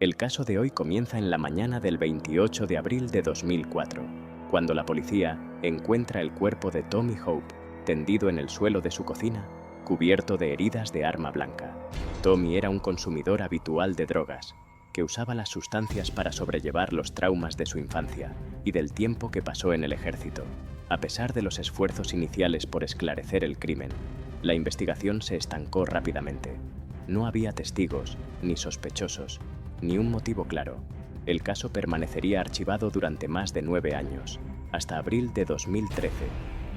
El caso de hoy comienza en la mañana del 28 de abril de 2004, cuando la policía encuentra el cuerpo de Tommy Hope tendido en el suelo de su cocina, cubierto de heridas de arma blanca. Tommy era un consumidor habitual de drogas, que usaba las sustancias para sobrellevar los traumas de su infancia y del tiempo que pasó en el ejército. A pesar de los esfuerzos iniciales por esclarecer el crimen, la investigación se estancó rápidamente. No había testigos, ni sospechosos, ni un motivo claro. El caso permanecería archivado durante más de 9 años, hasta abril de 2013,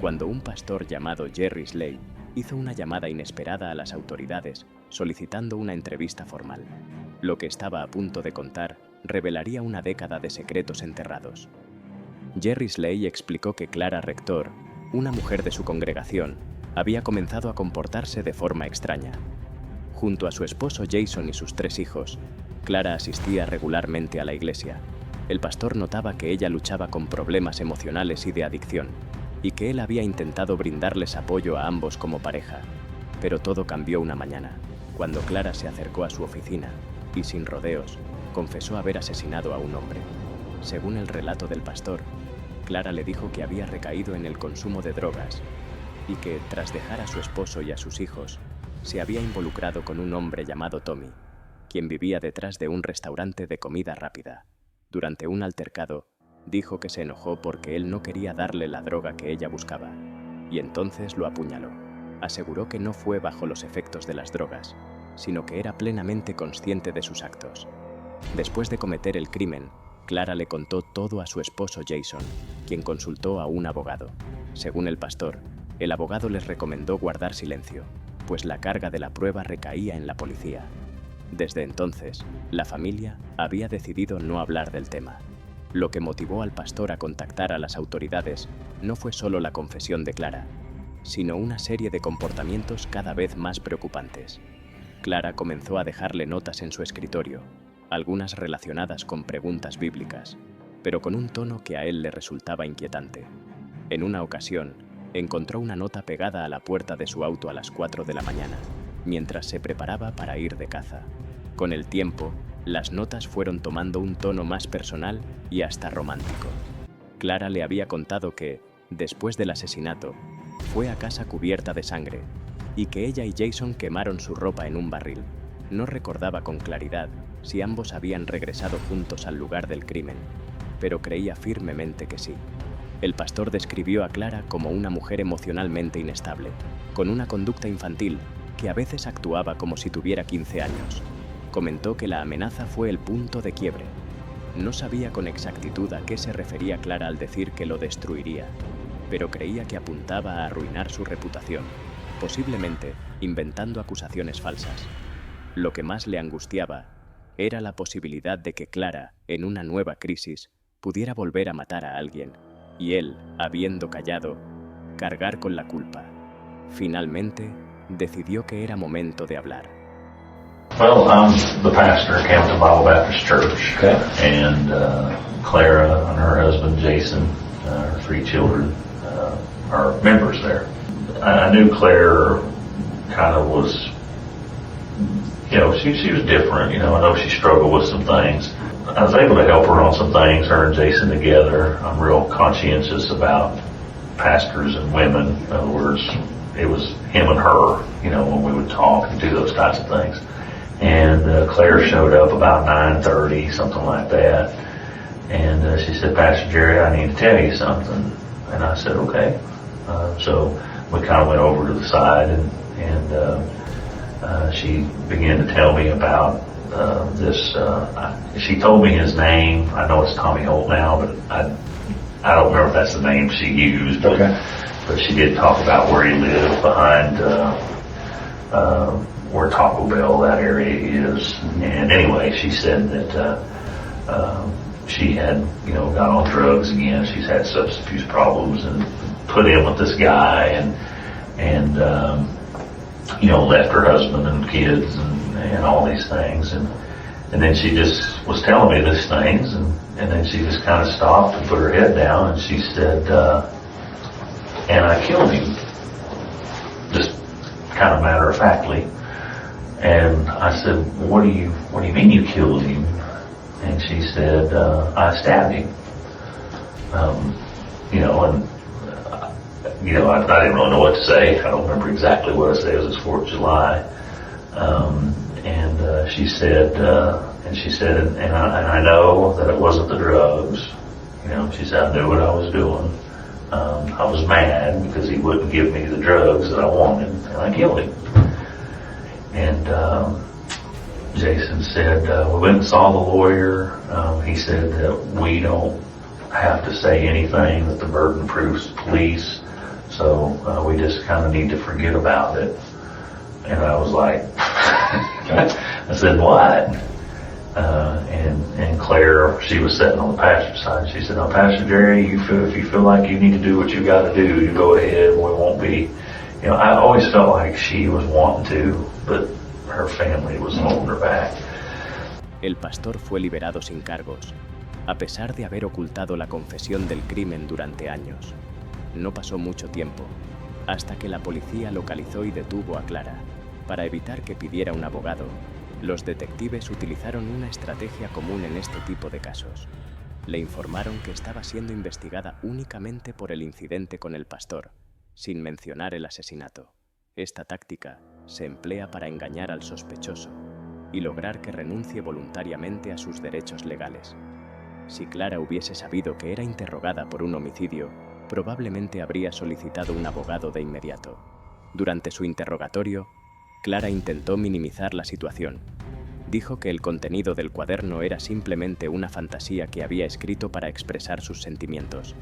cuando un pastor llamado Jerry Slay hizo una llamada inesperada a las autoridades solicitando una entrevista formal. Lo que estaba a punto de contar revelaría una década de secretos enterrados. Jerry Slay explicó que Clara Rector, una mujer de su congregación, había comenzado a comportarse de forma extraña. Junto a su esposo Jason y sus 3 hijos, Clara asistía regularmente a la iglesia. El pastor notaba que ella luchaba con problemas emocionales y de adicción, y que él había intentado brindarles apoyo a ambos como pareja. Pero todo cambió una mañana, cuando Clara se acercó a su oficina y, sin rodeos, confesó haber asesinado a un hombre. Según el relato del pastor, Clara le dijo que había recaído en el consumo de drogas y que, tras dejar a su esposo y a sus hijos, se había involucrado con un hombre llamado Tommy, quien vivía detrás de un restaurante de comida rápida. Durante un altercado, dijo que se enojó porque él no quería darle la droga que ella buscaba, y entonces lo apuñaló. Aseguró que no fue bajo los efectos de las drogas, sino que era plenamente consciente de sus actos. Después de cometer el crimen, Clara le contó todo a su esposo Jason, quien consultó a un abogado. Según el pastor, el abogado les recomendó guardar silencio, pues la carga de la prueba recaía en la policía. Desde entonces, la familia había decidido no hablar del tema. Lo que motivó al pastor a contactar a las autoridades no fue solo la confesión de Clara, sino una serie de comportamientos cada vez más preocupantes. Clara comenzó a dejarle notas en su escritorio, algunas relacionadas con preguntas bíblicas, pero con un tono que a él le resultaba inquietante. En una ocasión, encontró una nota pegada a la puerta de su auto a las 4 de la mañana, mientras se preparaba para ir de caza. Con el tiempo, las notas fueron tomando un tono más personal y hasta romántico. Clara le había contado que, después del asesinato, fue a casa cubierta de sangre y que ella y Jason quemaron su ropa en un barril. No recordaba con claridad si ambos habían regresado juntos al lugar del crimen, pero creía firmemente que sí. El pastor describió a Clara como una mujer emocionalmente inestable, con una conducta infantil que a veces actuaba como si tuviera 15 años. Comentó que la amenaza fue el punto de quiebre. No sabía con exactitud a qué se refería Clara al decir que lo destruiría, pero creía que apuntaba a arruinar su reputación, posiblemente inventando acusaciones falsas. Lo que más le angustiaba era la posibilidad de que Clara, en una nueva crisis, pudiera volver a matar a alguien, y él, habiendo callado, cargar con la culpa. Finalmente, decidió que era momento de hablar. Well, I'm the pastor at Campbell Bible Baptist Church, okay. And Clara and her husband Jason, her 3 children, are members there. I knew Claire kind of was, you know, she was different. You know, I know she struggled with some things. I was able to help her on some things, her and Jason together. I'm real conscientious about pastors and women. In other words, it was him and her, you know, when we would talk and do those types of things. And Claire showed up about 9:30, something like that. And she said, Pastor Jerry, I need to tell you something. And I said, okay. So we kind of went over to the side and she began to tell me about this. She told me his name. I know it's Tommy Holt now, but I don't remember if that's the name she used. But, okay. But she did talk about where he lived behind where Taco Bell, that area is. And anyway, she said that she had, you know, got on drugs again. She's had substance abuse problems and put in with this guy and you know, left her husband and kids and all these things. And then she just was telling me these things and then she just kind of stopped and put her head down and she said, and I killed him. Just kind of matter of factly. And I said, what do you mean you killed him? she said, I stabbed him. I didn't really know what to say. I don't remember exactly what I said. It was 4th of July. She said, and I know that it wasn't the drugs. She said, I knew what I was doing. I was mad because he wouldn't give me the drugs that I wanted, and I killed him. And Jason said, we went and saw the lawyer. He said that we don't have to say anything, that the burden proves police, so we just kind of need to forget about it. And I was like, I said, what? And Claire, she was sitting on the pastor's side. She said, "No, Pastor Jerry, if you feel like you need to do what you got to do, you go ahead. We won't be." I always felt like she was wanting to, but her family was holding her back. El pastor fue liberado sin cargos, a pesar de haber ocultado la confesión del crimen durante años. No pasó mucho tiempo, hasta que la policía localizó y detuvo a Clara. Para evitar que pidiera un abogado, los detectives utilizaron una estrategia común en este tipo de casos. Le informaron que estaba siendo investigada únicamente por el incidente con el pastor, sin mencionar el asesinato. Esta táctica se emplea para engañar al sospechoso y lograr que renuncie voluntariamente a sus derechos legales. Si Clara hubiese sabido que era interrogada por un homicidio, probablemente habría solicitado un abogado de inmediato. Durante su interrogatorio, Clara intentó minimizar la situación. Dijo que el contenido del cuaderno era simplemente una fantasía que había escrito para expresar sus sentimientos,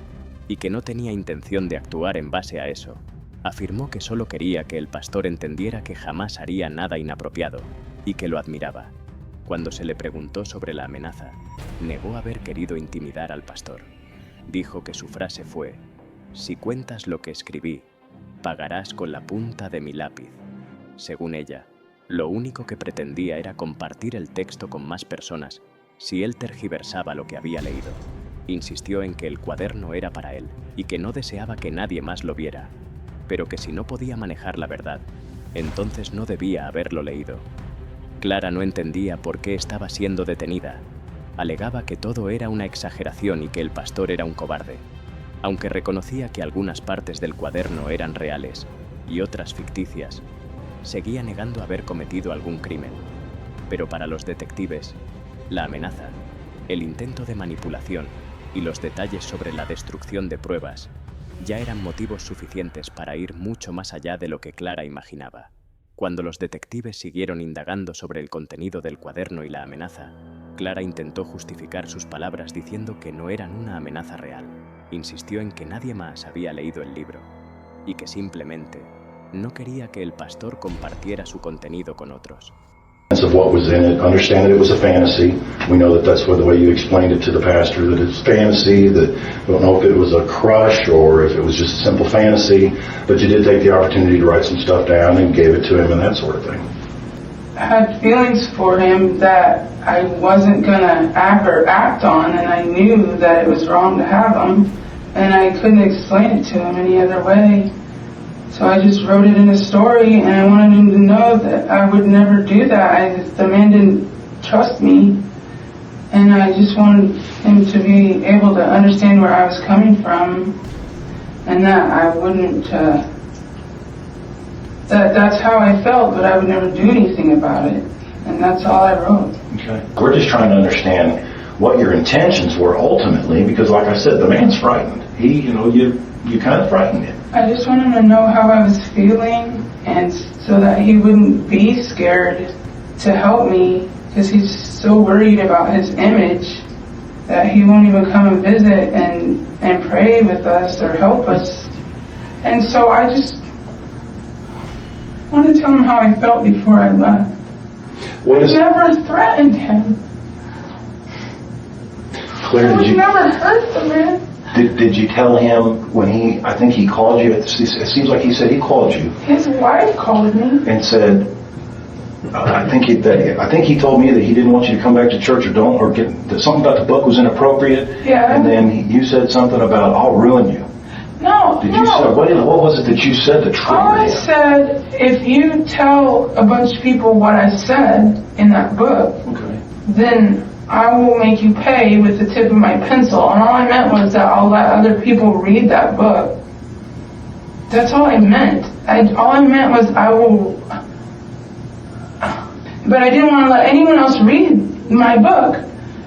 y que no tenía intención de actuar en base a eso. Afirmó que solo quería que el pastor entendiera que jamás haría nada inapropiado, y que lo admiraba. Cuando se le preguntó sobre la amenaza, negó haber querido intimidar al pastor. Dijo que su frase fue: "Si cuentas lo que escribí, pagarás con la punta de mi lápiz". Según ella, lo único que pretendía era compartir el texto con más personas si él tergiversaba lo que había leído. Insistió en que el cuaderno era para él y que no deseaba que nadie más lo viera, pero que si no podía manejar la verdad, entonces no debía haberlo leído. Clara no entendía por qué estaba siendo detenida. Alegaba que todo era una exageración y que el pastor era un cobarde. Aunque reconocía que algunas partes del cuaderno eran reales y otras ficticias, seguía negando haber cometido algún crimen. Pero para los detectives, la amenaza, el intento de manipulación y los detalles sobre la destrucción de pruebas ya eran motivos suficientes para ir mucho más allá de lo que Clara imaginaba. Cuando los detectives siguieron indagando sobre el contenido del cuaderno y la amenaza, Clara intentó justificar sus palabras diciendo que no eran una amenaza real. Insistió en que nadie más había leído el libro y que simplemente no quería que el pastor compartiera su contenido con otros. Of what was in it, understand that it was a fantasy. We know that that's the way you explained it to the pastor, that it's fantasy, that we don't know if it was a crush or if it was just a simple fantasy, but you did take the opportunity to write some stuff down and gave it to him and that sort of thing. I had feelings for him that I wasn't going to act on, and I knew that it was wrong to have them, and I couldn't explain it to him any other way. So I just wrote it in a story, and I wanted him to know that I would never do that. The man didn't trust me, and I just wanted him to be able to understand where I was coming from, and that I wouldn't, that's how I felt, but I would never do anything about it, and that's all I wrote. Okay. We're just trying to understand what your intentions were ultimately, because like I said, the man's frightened. You kind of frightened him. I just wanted him to know how I was feeling, and so that he wouldn't be scared to help me, because he's so worried about his image that he won't even come and visit and pray with us or help us. And so I just wanted to tell him how I felt before I left. I never threatened him. Claire, I never hurt the man. Did you tell him when I think he called you, it seems like he said he called you. His wife called me. And said, I think he told me that he didn't want you to come back to church or that something about the book was inappropriate. Yeah. And then you said something about, I'll ruin you. No, You say, what was it that you said that triggered him? All I said, if you tell a bunch of people what I said in that book, Okay. then I will make you pay with the tip of my pencil. And all I meant was that I'll let other people read that book. That's all I meant. All I meant was I will... But I didn't want to let anyone else read my book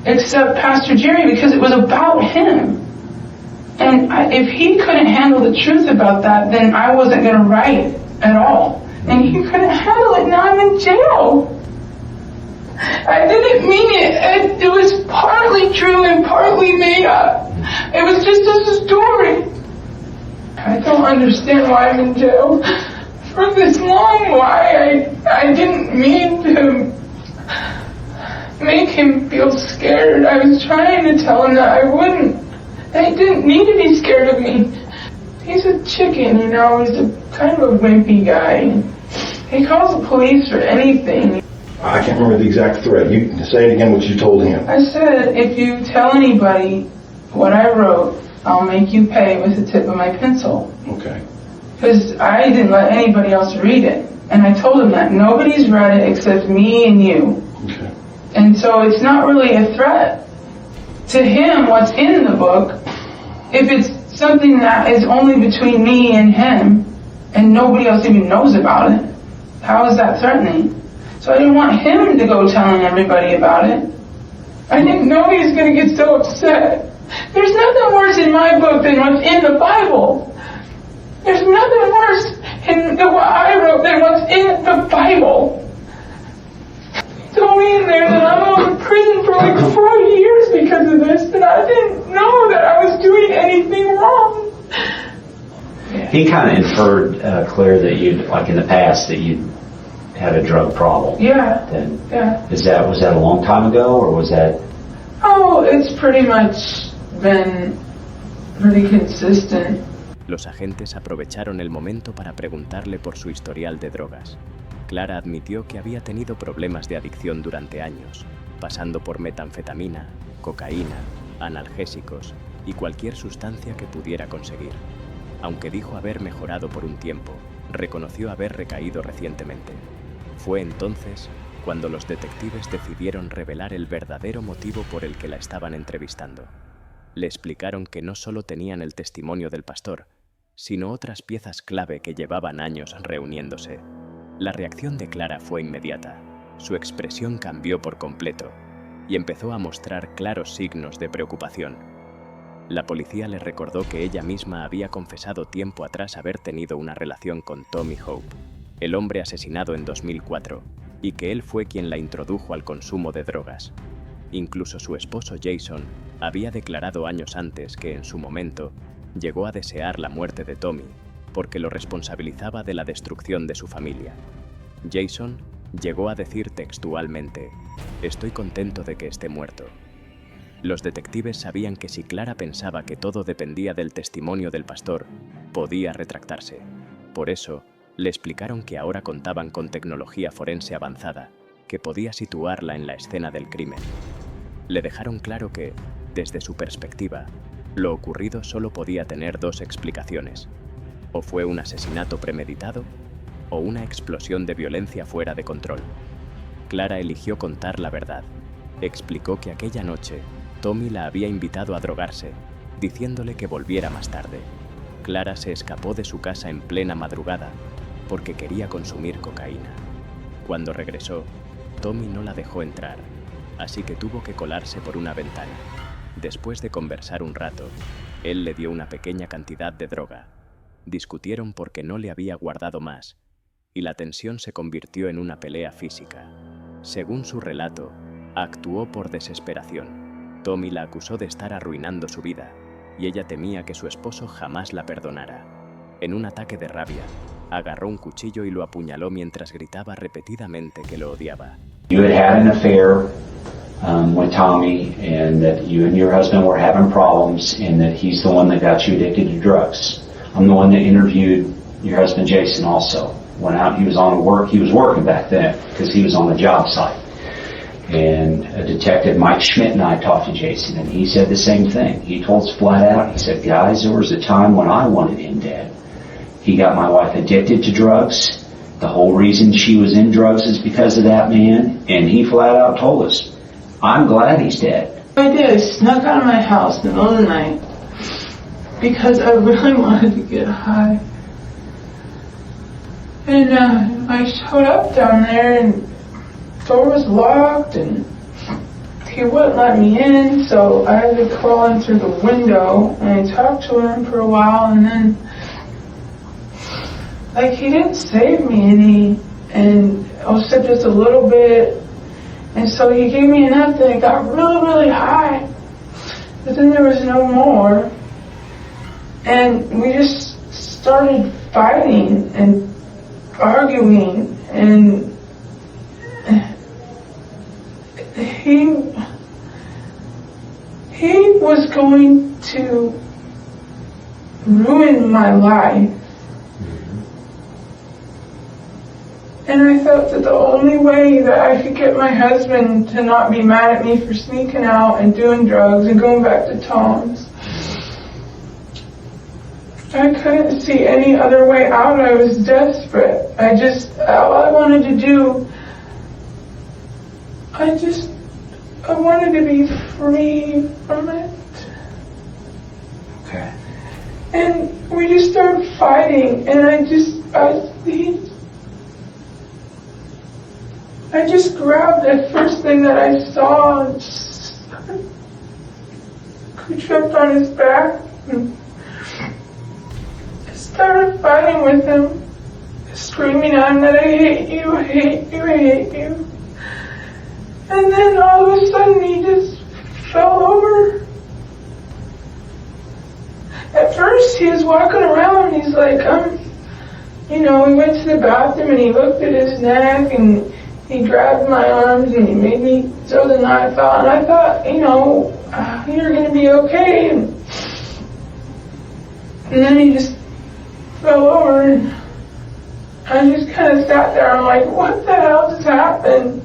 except Pastor Jerry because it was about him. And if he couldn't handle the truth about that, then I wasn't going to write at all. And he couldn't handle it. Now I'm in jail. I didn't mean it. It was partly true and partly made up. It was just a story. I don't understand why I'm in jail for this long. Why I didn't mean to make him feel scared. I was trying to tell him that I wouldn't. That he didn't need to be scared of me. He's a chicken, you know. He's a kind of a wimpy guy. He calls the police for anything. I can't remember the exact threat. You say it again, what you told him. I said, if you tell anybody what I wrote, I'll make you pay with the tip of my pencil. Okay. Because I didn't let anybody else read it. And I told him that nobody's read it except me and you. Okay. And so it's not really a threat to him what's in the book. If it's something that is only between me and him and nobody else even knows about it, how is that threatening? So I didn't want him to go telling everybody about it. I didn't know he was going to get so upset. There's nothing worse in my book than what's in the Bible. There's nothing worse in what I wrote than what's in the Bible. He told me in there that I'm going to prison for like 4 years because of this, and I didn't know that I was doing anything wrong. He kind of inferred, Claire, that you'd, like in the past, that you'd had a drug problem. Yeah. Then, yeah. was that a long time ago, or was that? Oh, it's pretty much been pretty consistent. Los agentes aprovecharon el momento para preguntarle por su historial de drogas. Clara admitió que había tenido problemas de adicción durante años, pasando por metanfetamina, cocaína, analgésicos y cualquier sustancia que pudiera conseguir. Aunque dijo haber mejorado por un tiempo, reconoció haber recaído recientemente. Fue entonces cuando los detectives decidieron revelar el verdadero motivo por el que la estaban entrevistando. Le explicaron que no solo tenían el testimonio del pastor, sino otras piezas clave que llevaban años reuniéndose. La reacción de Clara fue inmediata. Su expresión cambió por completo y empezó a mostrar claros signos de preocupación. La policía le recordó que ella misma había confesado tiempo atrás haber tenido una relación con Tommy Hope, el hombre asesinado en 2004, y que él fue quien la introdujo al consumo de drogas. Incluso su esposo Jason había declarado años antes que en su momento llegó a desear la muerte de Tommy porque lo responsabilizaba de la destrucción de su familia. Jason llegó a decir textualmente: «Estoy contento de que esté muerto». Los detectives sabían que si Clara pensaba que todo dependía del testimonio del pastor, podía retractarse. Por eso, le explicaron que ahora contaban con tecnología forense avanzada, que podía situarla en la escena del crimen. Le dejaron claro que, desde su perspectiva, lo ocurrido solo podía tener dos explicaciones. O fue un asesinato premeditado, o una explosión de violencia fuera de control. Clara eligió contar la verdad. Explicó que aquella noche, Tommy la había invitado a drogarse, diciéndole que volviera más tarde. Clara se escapó de su casa en plena madrugada, porque quería consumir cocaína. Cuando regresó, Tommy no la dejó entrar, así que tuvo que colarse por una ventana. Después de conversar un rato, él le dio una pequeña cantidad de droga. Discutieron porque no le había guardado más, y la tensión se convirtió en una pelea física. Según su relato, actuó por desesperación. Tommy la acusó de estar arruinando su vida, y ella temía que su esposo jamás la perdonara. En un ataque de rabia, agarró un cuchillo y lo apuñaló mientras gritaba repetidamente que lo odiaba. You had an affair with Tommy, and that you and your husband were having problems, and that he's the one that got you addicted to drugs. I'm the one that interviewed your husband Jason also. Went out, he was working back then, because he was on the job site. And Detective Mike Schmidt and I talked to Jason, and he said the same thing. He told us flat out, he said, guys, there was a time when I wanted him dead. He got my wife addicted to drugs. The whole reason she was in drugs is because of that man, and he flat out told us, I'm glad he's dead. I did. I snuck out of my house in the middle of the night because I really wanted to get high. And I showed up down there and the door was locked and he wouldn't let me in, so I had to crawl in through the window and I talked to him for a while and then like he didn't save me any and except just a little bit. And so he gave me enough that I got really, really high. But then there was no more. And we just started fighting and arguing. And he was going to ruin my life. And I thought that the only way that I could get my husband to not be mad at me for sneaking out and doing drugs and going back to Tom's, I couldn't see any other way out. I was desperate. All I wanted to do, I wanted to be free from it. Okay. And we just started fighting, and I just grabbed the first thing that I saw and tripped on his back and started fighting with him, screaming at him that I hate you, I hate you, I hate you. And then all of a sudden he just fell over. At first he was walking around and he's like, he went to the bathroom and he looked at his neck and he grabbed my arms and he made me throw the knife out. And I thought, you're going to be okay. And then he just fell over and I just kind of sat there. I'm like, what the hell just happened?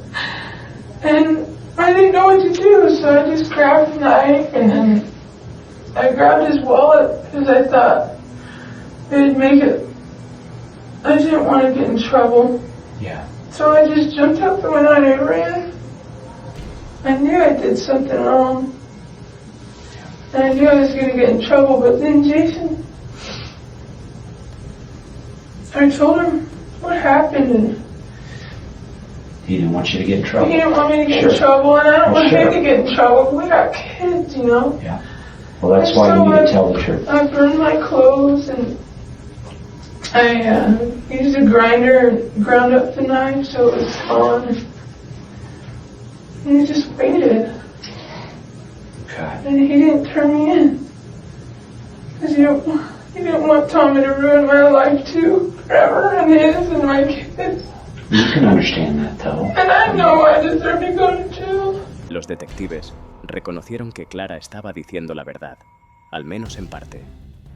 And I didn't know what to do, so I just grabbed the knife and then I grabbed his wallet because I thought it'd make it, I didn't want to get in trouble. Yeah. So I just jumped out the window and I ran. I knew I did something wrong. And I knew I was going to get in trouble, but then Jason, I told him what happened and He didn't want you to get in trouble. he didn't want me to get in trouble and I don't want him to get in trouble. We got kids, Yeah. Well, that's And why so you need to tell the truth. I burned my clothes and I used a grinder and ground up the knife so it was gone. And I just waited. Okay. And he didn't turn me in. Because he didn't want Tommy to ruin my life too, forever, and his and my kids. You can understand that, though. And I know I deserve to go to jail. Los detectives reconocieron que Clara estaba diciendo la verdad, al menos en parte,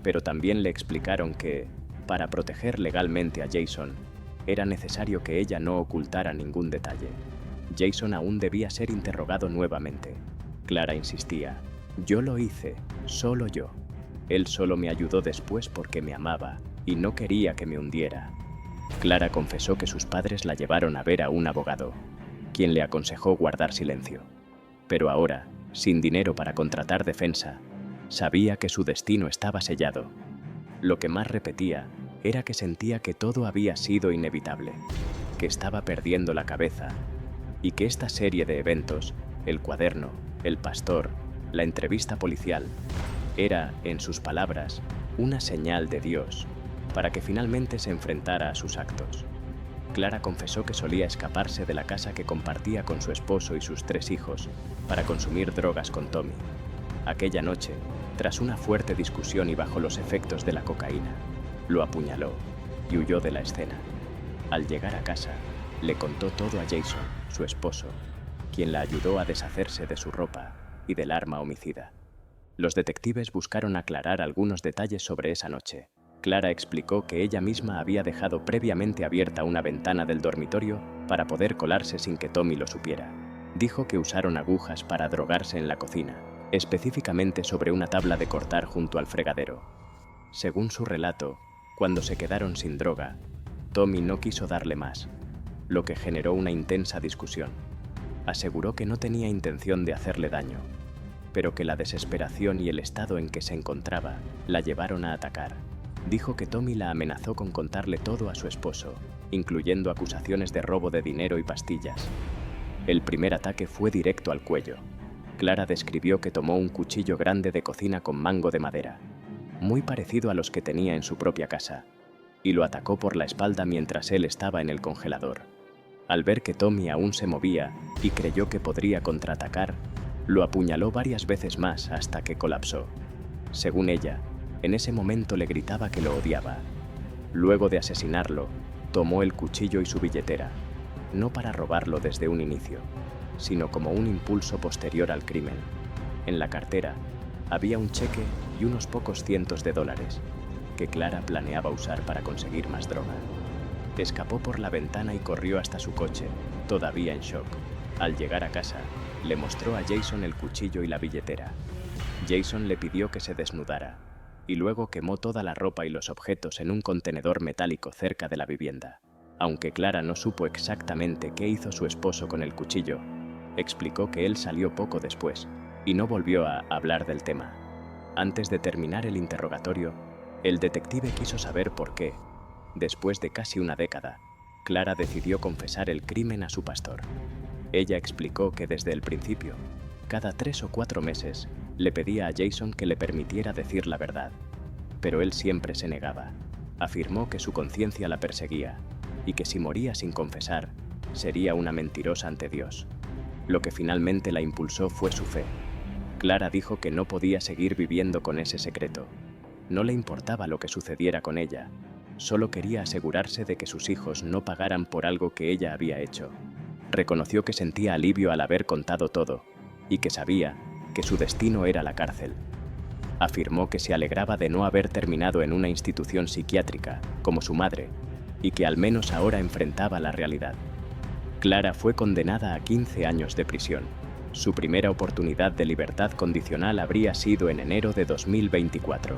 pero también le explicaron que, para proteger legalmente a Jason, era necesario que ella no ocultara ningún detalle. Jason aún debía ser interrogado nuevamente. Clara insistía, yo lo hice, solo yo. Él solo me ayudó después porque me amaba y no quería que me hundiera. Clara confesó que sus padres la llevaron a ver a un abogado, quien le aconsejó guardar silencio. Pero ahora, sin dinero para contratar defensa, sabía que su destino estaba sellado. Lo que más repetía era que sentía que todo había sido inevitable, que estaba perdiendo la cabeza y que esta serie de eventos, el cuaderno, el pastor, la entrevista policial, era, en sus palabras, una señal de Dios para que finalmente se enfrentara a sus actos. Clara confesó que solía escaparse de la casa que compartía con su esposo y sus 3 hijos para consumir drogas con Tommy. Aquella noche, tras una fuerte discusión y bajo los efectos de la cocaína, lo apuñaló y huyó de la escena. Al llegar a casa, le contó todo a Jason, su esposo, quien la ayudó a deshacerse de su ropa y del arma homicida. Los detectives buscaron aclarar algunos detalles sobre esa noche. Clara explicó que ella misma había dejado previamente abierta una ventana del dormitorio para poder colarse sin que Tommy lo supiera. Dijo que usaron agujas para drogarse en la cocina, específicamente sobre una tabla de cortar junto al fregadero. Según su relato, cuando se quedaron sin droga, Tommy no quiso darle más, lo que generó una intensa discusión. Aseguró que no tenía intención de hacerle daño, pero que la desesperación y el estado en que se encontraba la llevaron a atacar. Dijo que Tommy la amenazó con contarle todo a su esposo, incluyendo acusaciones de robo de dinero y pastillas. El primer ataque fue directo al cuello. Clara describió que tomó un cuchillo grande de cocina con mango de madera, muy parecido a los que tenía en su propia casa, y lo atacó por la espalda mientras él estaba en el congelador. Al ver que Tommy aún se movía y creyó que podría contraatacar, lo apuñaló varias veces más hasta que colapsó. Según ella, en ese momento le gritaba que lo odiaba. Luego de asesinarlo, tomó el cuchillo y su billetera, no para robarlo desde un inicio, sino como un impulso posterior al crimen. En la cartera había un cheque y unos pocos cientos de dólares, que Clara planeaba usar para conseguir más droga. Escapó por la ventana y corrió hasta su coche, todavía en shock. Al llegar a casa, le mostró a Jason el cuchillo y la billetera. Jason le pidió que se desnudara, y luego quemó toda la ropa y los objetos en un contenedor metálico cerca de la vivienda. Aunque Clara no supo exactamente qué hizo su esposo con el cuchillo, explicó que él salió poco después y no volvió a hablar del tema. Antes de terminar el interrogatorio, el detective quiso saber por qué, después de casi una década, Clara decidió confesar el crimen a su pastor. Ella explicó que desde el principio, cada 3 o 4 meses, le pedía a Jason que le permitiera decir la verdad, pero él siempre se negaba. Afirmó que su conciencia la perseguía y que si moría sin confesar, sería una mentirosa ante Dios. Lo que finalmente la impulsó fue su fe. Clara dijo que no podía seguir viviendo con ese secreto. No le importaba lo que sucediera con ella, solo quería asegurarse de que sus hijos no pagaran por algo que ella había hecho. Reconoció que sentía alivio al haber contado todo y que sabía que su destino era la cárcel. Afirmó que se alegraba de no haber terminado en una institución psiquiátrica, como su madre, y que al menos ahora enfrentaba la realidad. Clara fue condenada a 15 años de prisión. Su primera oportunidad de libertad condicional habría sido en enero de 2024.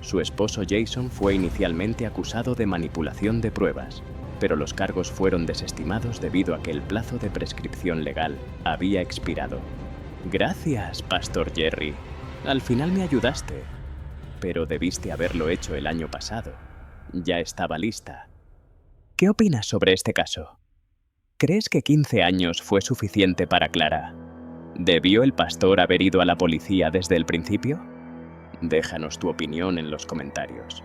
Su esposo Jason fue inicialmente acusado de manipulación de pruebas, pero los cargos fueron desestimados debido a que el plazo de prescripción legal había expirado. Gracias, Pastor Jerry. Al final me ayudaste. Pero debiste haberlo hecho el año pasado. Ya estaba lista. ¿Qué opinas sobre este caso? ¿Crees que 15 años fue suficiente para Clara? ¿Debió el pastor haber ido a la policía desde el principio? Déjanos tu opinión en los comentarios.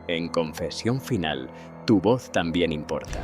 En Confesión Final, tu voz también importa.